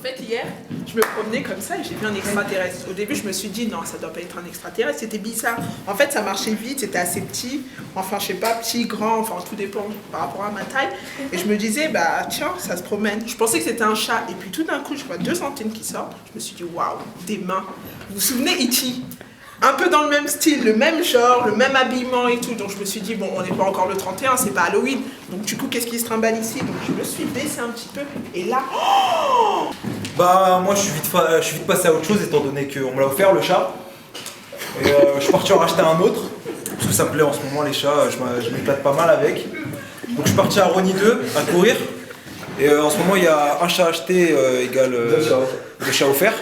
fait, hier, je me promenais comme ça et j'ai vu un extraterrestre. Au début, je me suis dit, non, ça doit pas être un extraterrestre, c'était bizarre. En fait, ça marchait vite, c'était assez petit. Enfin, je sais pas, petit, grand, enfin, tout dépend par rapport à ma taille. Et je me disais, bah, tiens, ça se promène. Je pensais que c'était un chat. Et puis, tout d'un coup, je vois 2 antennes qui sortent. Je me suis dit, waouh, des mains. Vous vous souvenez, E.T.? Un peu dans le même style, le même genre, le même habillement et tout. Donc je me suis dit, bon, on n'est pas encore le 31, c'est pas Halloween. Donc du coup, qu'est-ce qui se trimballe ici? Donc je me suis baissée un petit peu. Et là, oh! Bah moi je suis vite passé à autre chose étant donné qu'on me l'a offert le chat. Et je suis parti en racheter un autre. Parce que ça me plaît en ce moment les chats, je m'éclate pas mal avec. Donc je suis parti à Rony 2 à courir. Et en ce moment il y a un chat acheté égale 2 chats offerts.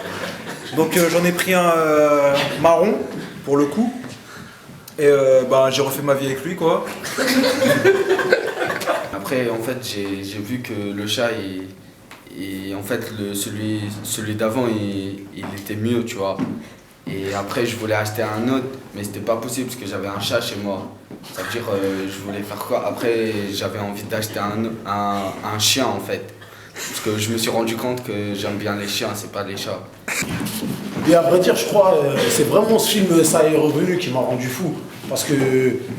Donc j'en ai pris un marron pour le coup. Et bah, j'ai refait ma vie avec lui quoi. Après en fait j'ai vu que le chat en fait celui d'avant il était mieux tu vois. Et après je voulais acheter un autre mais c'était pas possible parce que j'avais un chat chez moi. Ça veut dire je voulais faire quoi? Après j'avais envie d'acheter un chien en fait. Parce que je me suis rendu compte que j'aime bien les chiens, c'est pas les chats. Et à vrai dire, je crois, c'est vraiment ce film Ça est revenu qui m'a rendu fou. Parce que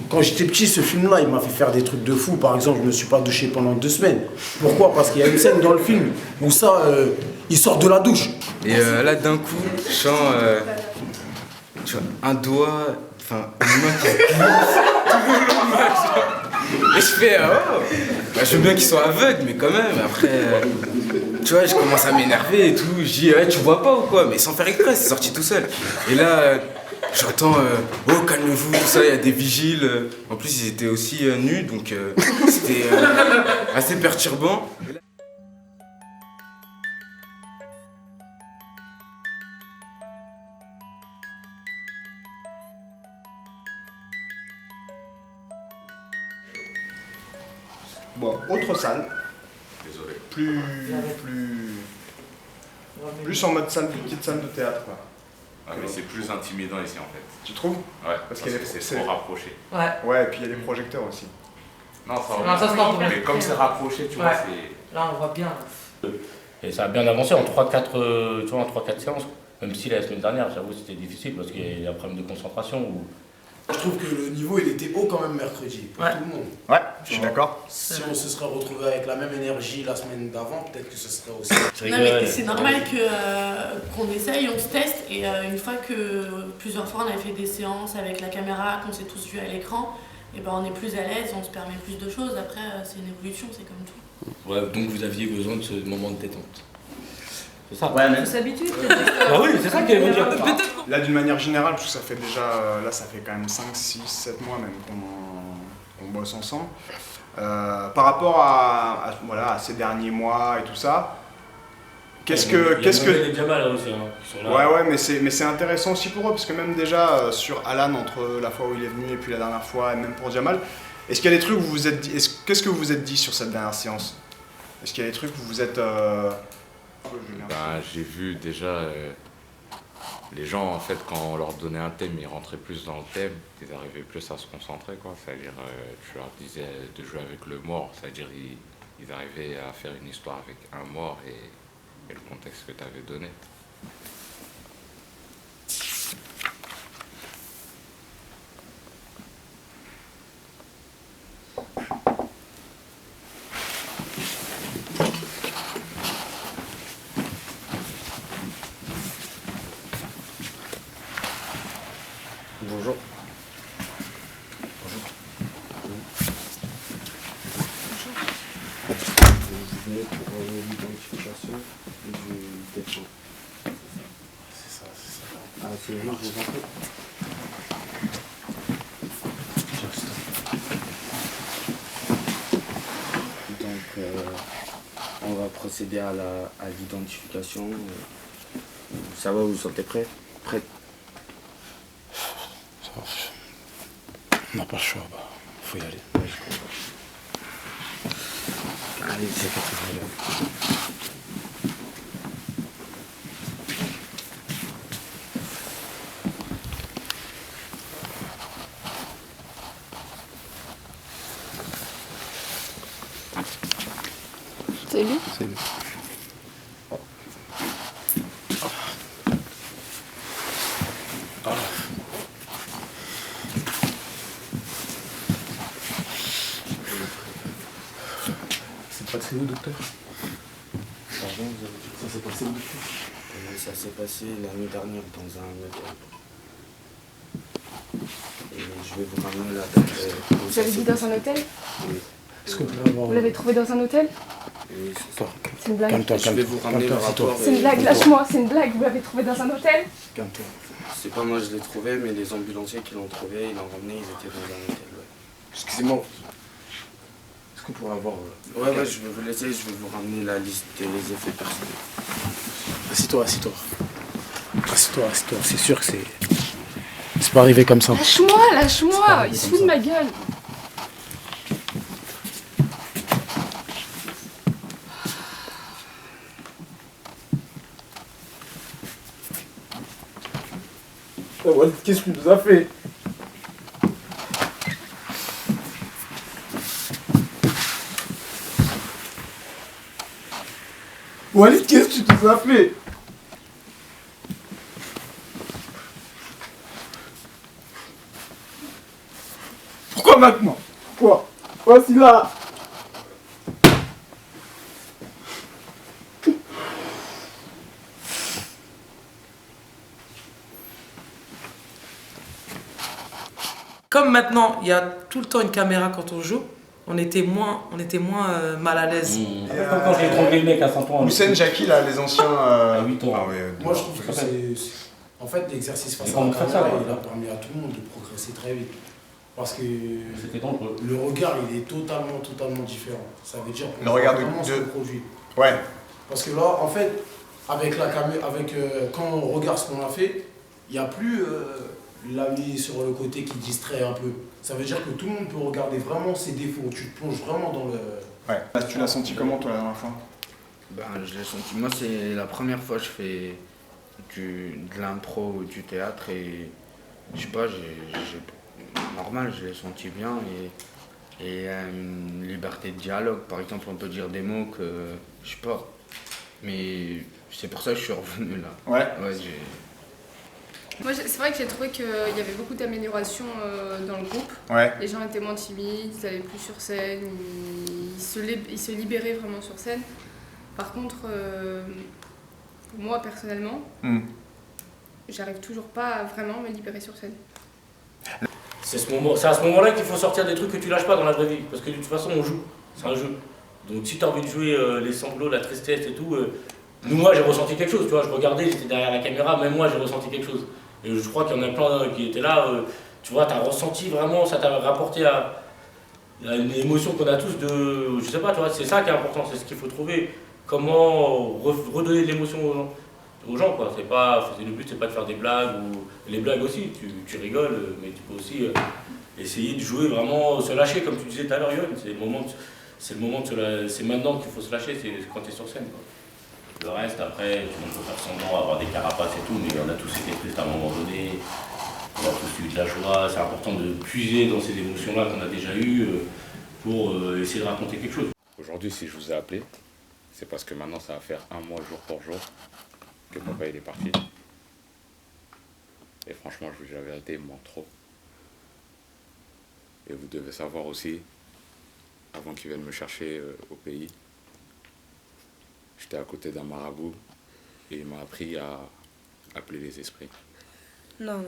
quand j'étais petit, ce film-là, il m'a fait faire des trucs de fou. Par exemple, je me suis pas douché pendant 2 semaines. Pourquoi? Parce qu'il y a une scène dans le film où ça, il sort de la douche. Et là, d'un coup, je sens tu vois, un doigt, enfin, une main qui glisse. Et je fais, oh, bah, je veux bien qu'ils soient aveugles, mais quand même, après, tu vois, je commence à m'énerver et tout. Je dis, tu vois pas ou quoi? Mais sans faire exprès, c'est sorti tout seul. Et là, j'entends, oh, calmez-vous, tout ça, il y a des vigiles. En plus, ils étaient aussi nus, donc c'était assez perturbant. Bon, autre salle. Désolé. Plus en mode salle, petite salle de théâtre, quoi. Ah, mais c'est plus intimidant ici en fait. Tu trouves? Ouais, parce que c'est trop rapproché. Ouais, et puis il y a des projecteurs aussi. Non, ça se voit. Mais comme c'est rapproché, tu vois, c'est... Là, on voit bien. Et ça a bien avancé en 3-4 séances. Même si la semaine dernière, j'avoue, c'était difficile parce qu'il y a un problème de concentration. Je trouve que le niveau, il était haut quand même mercredi, pour tout le monde. Ouais, je suis d'accord. Si on se serait retrouvé avec la même énergie la semaine d'avant, peut-être que ce serait aussi... Non mais c'est normal qu'on essaye, on se teste et une fois que plusieurs fois on a fait des séances avec la caméra, qu'on s'est tous vus à l'écran, et ben on est plus à l'aise, on se permet plus de choses. Après c'est une évolution, c'est comme tout. Ouais, donc vous aviez besoin de ce moment de détente. C'est ça? Ouais, mais... On s'habitue. Ah oui, c'est ça qu'elle veut dire. Là, d'une manière générale, parce que ça fait déjà, là ça fait quand même 5, 6, 7 mois même qu'on bosse ensemble. Par rapport à ces derniers mois et tout ça, qu'est-ce que... Les Jamal là aussi, hein, qui sont là. Ouais, mais c'est intéressant aussi pour eux, parce que même déjà sur Alan, entre la fois où il est venu et puis la dernière fois, et même pour Jamal, est-ce qu'il y a des trucs où vous vous êtes dit, qu'est-ce que vous vous êtes dit sur cette dernière séance? Est-ce qu'il y a des trucs où vous êtes... Ben, j'ai vu déjà les gens, en fait, quand on leur donnait un thème, ils rentraient plus dans le thème, ils arrivaient plus à se concentrer, quoi. C'est-à-dire, tu leur disais de jouer avec le mort, c'est-à-dire ils arrivaient à faire une histoire avec un mort et le contexte que tu avais donné. Bonjour. Vous venez pour l'identification du défunt. C'est ça. Ah, c'est bon, je vous en prie. Donc, on va procéder à l'identification. Ça va, vous vous sentez prêt? Prête? On n'a pas le choix, faut y aller. Allez, c'est parti. C'est lui? C'est lui. passé où, docteur? Pardon, Ça s'est passé où? ça s'est passé l'année dernière dans un hôtel. Et je vais vous ramener la date. Vous avez dit dans un hôtel? Oui. Est-ce qu'on peut avoir... Vous l'avez trouvé dans un hôtel? Oui, c'est ça. C'est une blague. Calme-toi, Je vais vous ramener le rapport. C'est une blague, lâche-moi, c'est une blague. Vous l'avez trouvé dans un hôtel? Calme-toi. C'est pas moi je l'ai trouvé, mais les ambulanciers qui l'ont trouvé, ils l'ont ramené, ils étaient dans un hôtel. Ouais. Excusez-moi. Est-ce qu'on pourrait avoir... Ouais, je vais vous laisser, je vais vous ramener la liste des effets personnels. Assis-toi. C'est sûr que c'est pas arrivé comme ça. Lâche-moi, il se fout de ma gueule. Walid, qu'est-ce que tu nous as fait? Walid, qu'est-ce que tu nous as fait? Pourquoi maintenant? Pourquoi? Voici là. Comme maintenant, il y a tout le temps une caméra quand on joue, on était moins mal à l'aise. Comme quand j'ai étranglé le mec à 100 ans. Hussein, Jackie, là, les anciens. À 8 ans. Ah ouais, Moi, je trouve que c'est... En fait, l'exercice face à la caméra, il a permis à tout le monde de progresser très vite. Parce que c'était dangereux. Le regard, il est totalement différent. Ça veut dire le regard vraiment ce qu'on produit. Ouais. Parce que là, en fait, avec la caméra, quand on regarde ce qu'on a fait, il n'y a plus l'ami sur le côté qui distrait un peu. Ça veut dire que tout le monde peut regarder vraiment ses défauts. Tu te plonges vraiment dans le... Ouais. Tu l'as senti comment, toi, la dernière fois? Ben, je l'ai senti. Moi, c'est la première fois que je fais de l'impro ou du théâtre et je sais pas, normal, je l'ai senti bien et il y a une liberté de dialogue. Par exemple, on peut dire des mots que je sais pas, mais c'est pour ça que je suis revenu là. Ouais. Moi, c'est vrai que j'ai trouvé qu'il y avait beaucoup d'améliorations dans le groupe. Ouais. Les gens étaient moins timides, ils allaient plus sur scène, ils se libéraient vraiment sur scène. Par contre, moi personnellement, j'arrive toujours pas à vraiment me libérer sur scène. C'est à ce moment-là qu'il faut sortir des trucs que tu lâches pas dans la vraie vie. Parce que de toute façon, on joue. C'est un jeu. Donc si tu as envie de jouer les sanglots, la tristesse et tout, moi j'ai ressenti quelque chose. Tu vois, je regardais, j'étais derrière la caméra, même moi j'ai ressenti quelque chose. Et je crois qu'il y en a plein qui étaient là. Tu vois, tu as ressenti vraiment, ça t'a rapporté à une émotion qu'on a tous de. Je sais pas, tu vois, c'est ça qui est important, c'est ce qu'il faut trouver. Comment redonner de l'émotion aux gens, quoi. Le but, c'est pas de faire des blagues ou les blagues aussi. Tu rigoles, mais tu peux aussi essayer de jouer vraiment, se lâcher, comme tu disais tout à l'heure, Yoann. C'est maintenant qu'il faut se lâcher, c'est quand tu es sur scène, quoi. Le reste, après, tu peux faire semblant, avoir des carapaces et tout, mais on a tous été tristes à un moment donné. On a tous eu de la joie. C'est important de puiser dans ces émotions-là qu'on a déjà eues pour essayer de raconter quelque chose. Aujourd'hui, si je vous ai appelé, c'est parce que maintenant, ça va faire un mois jour pour jour que papa il est parti. Et franchement, je vous dis la vérité, il me manque trop. Et vous devez savoir aussi, avant qu'il vienne me chercher au pays, j'étais à côté d'un marabout et il m'a appris à appeler les esprits. Non.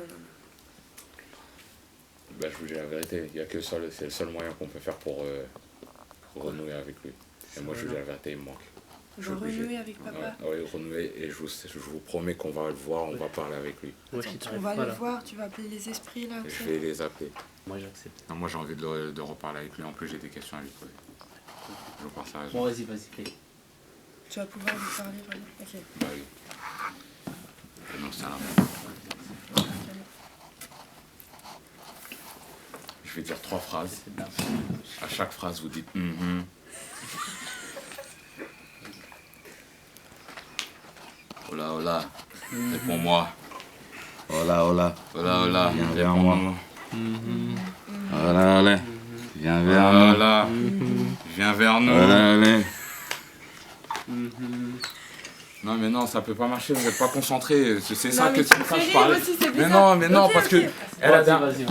Ben, je vous dis la vérité, c'est le seul moyen qu'on peut faire pour renouer avec lui. Et moi, je vous dis la vérité, il me manque. Renouer avec papa. Oui, renouer, et je vous promets qu'on va le voir, on va parler avec lui. On va le voir, tu vas appeler les esprits là. Je vais les appeler. Moi, j'accepte. Moi, j'ai envie de reparler avec lui. En plus, j'ai des questions à lui poser. Je pense à Bon, vas-y. Tu vas pouvoir lui parler vraiment. Ok. Bah oui. Et non, c'est un... Je vais dire 3 phrases. À chaque phrase, vous dites Hola, hola. Réponds-moi. Hola, hola. Hola, hola. Viens vers moi. Hola, hola. Viens vers nous. Hola. Viens vers nous. Hola, hola. Non mais non, ça peut pas marcher, vous n'êtes pas concentrés, c'est ça mais que tu c'est ça fais je rire parlais. aussi, c'est Mais bizarre. non, Ok, parce ok. que elle a Vas-y.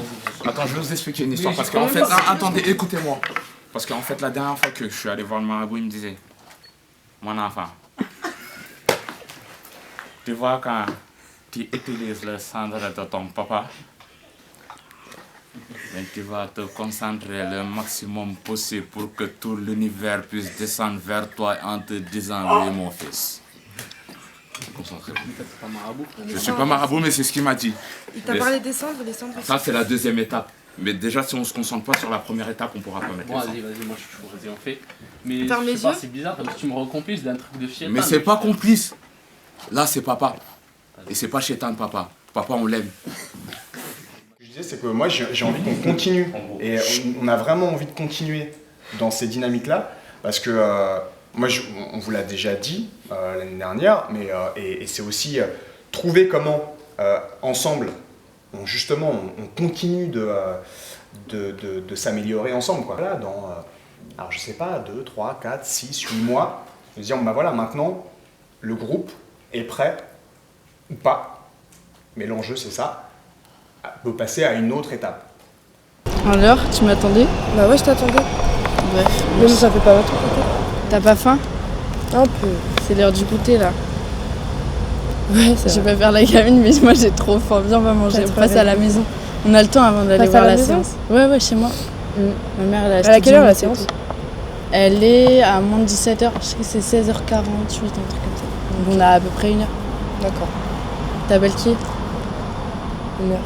Attends, je vais vous expliquer une histoire Oui, parce j'ai qu'en quand fait, même pas- attendez, écoutez-moi. Parce qu'en fait, la dernière fois que je suis allé voir le marabout, il me disait, mon enfant, tu vois quand tu utilises le cendre de ton papa, ben, tu vas te concentrer le maximum possible pour que tout l'univers puisse descendre vers toi en te disant, oui, mon fils. Concentrez-vous. Pas marabout. Je suis pas marabout, mais c'est ce qu'il m'a dit. Il t'a parlé des cendres, les cendres. Ça, c'est la deuxième étape. Mais déjà, si on se concentre pas sur la première étape, on pourra pas mettre Bon, les cendres. vas-y, moi je suis chaud, vas-y, on fait. Mais Ferme je les sais pas, yeux. c'est bizarre parce que tu me rends complice d'un truc de chétan. Mais c'est pas complice. Là, c'est papa. Et c'est pas chétan, papa. Papa, on l'aime. Ce que je disais, c'est que moi, j'ai envie qu'on continue. Et on a vraiment envie de continuer dans ces dynamiques-là. Parce que moi, on vous l'a déjà dit l'année dernière, mais, et c'est aussi trouver comment, ensemble, on continue de s'améliorer ensemble. Quoi. Là, dans, alors je sais pas, 2, 3, 4, 6, 8 mois, de dire, bah voilà, maintenant, le groupe est prêt, ou pas, mais l'enjeu c'est ça, peut passer à une autre étape. Alors, tu m'attendais? Bah ouais, je t'attendais. Bref. Mais ça fait pas longtemps peut-être. T'as pas faim? Un peu. C'est l'heure du goûter là. Ouais, Je vais pas faire la gamine, mais moi j'ai trop faim. Viens, on va manger. On passe à la maison. On a le temps avant d'aller Passe voir à la la maison? séance. Ouais, chez moi. Ma mère, elle a acheté À quelle heure la du mousse et séance? tout. Elle est à moins de 17h. Je sais que c'est 16h48, un truc comme ça. Donc on a à peu près 1 heure. D'accord. T'appelles qui? 1 heure.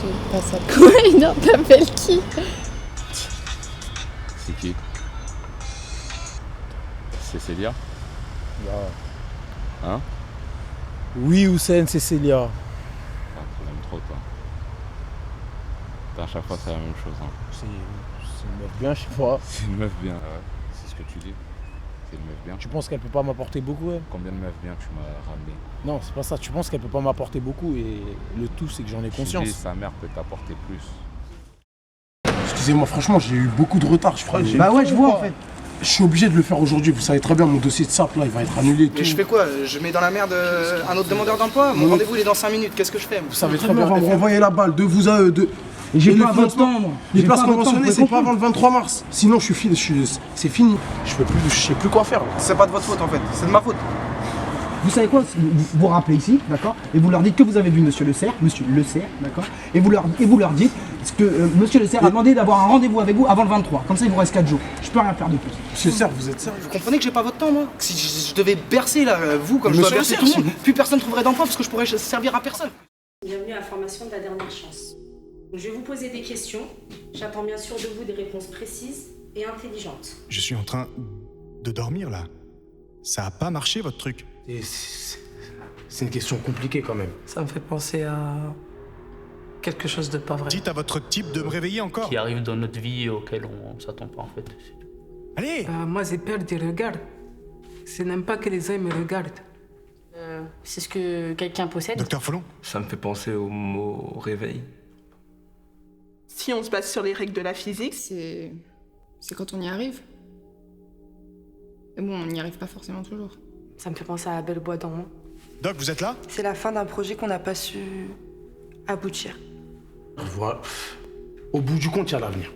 C'est pas ça. Quoi, 1 heure? T'appelles qui? C'est qui? C'est Célia? Hein? Oui, Hussein, c'est Célia. Ah, tu l'aimes trop, toi. À chaque fois, c'est la même chose. Hein. C'est une meuf bien, je sais pas. C'est une meuf bien. Ouais, c'est ce que tu dis. C'est une meuf bien. Tu penses qu'elle peut pas m'apporter beaucoup, elle? Combien de meufs bien tu m'as ramené? Non, c'est pas ça. Tu penses qu'elle peut pas m'apporter beaucoup et le tout, c'est que j'en ai Tu conscience. dis, sa mère peut t'apporter plus. Excusez-moi, franchement, j'ai eu beaucoup de retard. Bah ouais, je vois en fait. Je suis obligé de le faire aujourd'hui. Vous savez très bien, mon dossier de SAP, là, il va être annulé. Mais je fais quoi? Je mets dans la merde un autre demandeur d'emploi? Mon rendez-vous il est dans 5 minutes, qu'est-ce que je fais? Vous savez très bien, on va me renvoyer la balle de vous à eux. J'ai Et pas votre temps, moi. Les J'ai places pas votre temps, conventionnées, vous c'est pouvez pas avant le 23 mars. Sinon, c'est fini. Je sais plus quoi faire. Là. C'est pas de votre faute en fait, c'est de ma faute. Vous savez quoi? Vous rappelez ici, d'accord? Et vous leur dites que vous avez vu Monsieur Le Serre, d'accord? Et vous leur dites que Monsieur Le Serre a demandé d'avoir un rendez-vous avec vous avant le 23. Comme ça, il vous reste 4 jours. Je peux rien faire de plus. Monsieur Serre, vous êtes sérieux? Vous comprenez que j'ai pas votre temps, moi? Que si je devais bercer là, vous, comme je dois Monsieur bercer Le tout le Serre, monde, plus personne trouverait d'emploi parce que je pourrais servir à personne. Bienvenue à la formation de la dernière chance. Donc, je vais vous poser des questions. J'attends bien sûr de vous des réponses précises et intelligentes. Je suis en train de dormir là. Ça a pas marché votre truc. C'est une question compliquée quand même. Ça me fait penser à quelque chose de pas vrai. Dites à votre type de me réveiller encore. Qui arrive dans notre vie auquel on s'attend pas en fait. Allez! Moi, j'ai peur des regards. Je n'aime pas que les gens me regardent. C'est ce que quelqu'un possède. Docteur Follon? Ça me fait penser au mot réveil. Si on se base sur les règles de la physique, C'est quand on y arrive. Mais bon, on n'y arrive pas forcément toujours. Ça me fait penser à Belle Bois dormant. Doc, vous êtes là? C'est la fin d'un projet qu'on n'a pas su aboutir. Voilà. Au bout du compte, il y a l'avenir.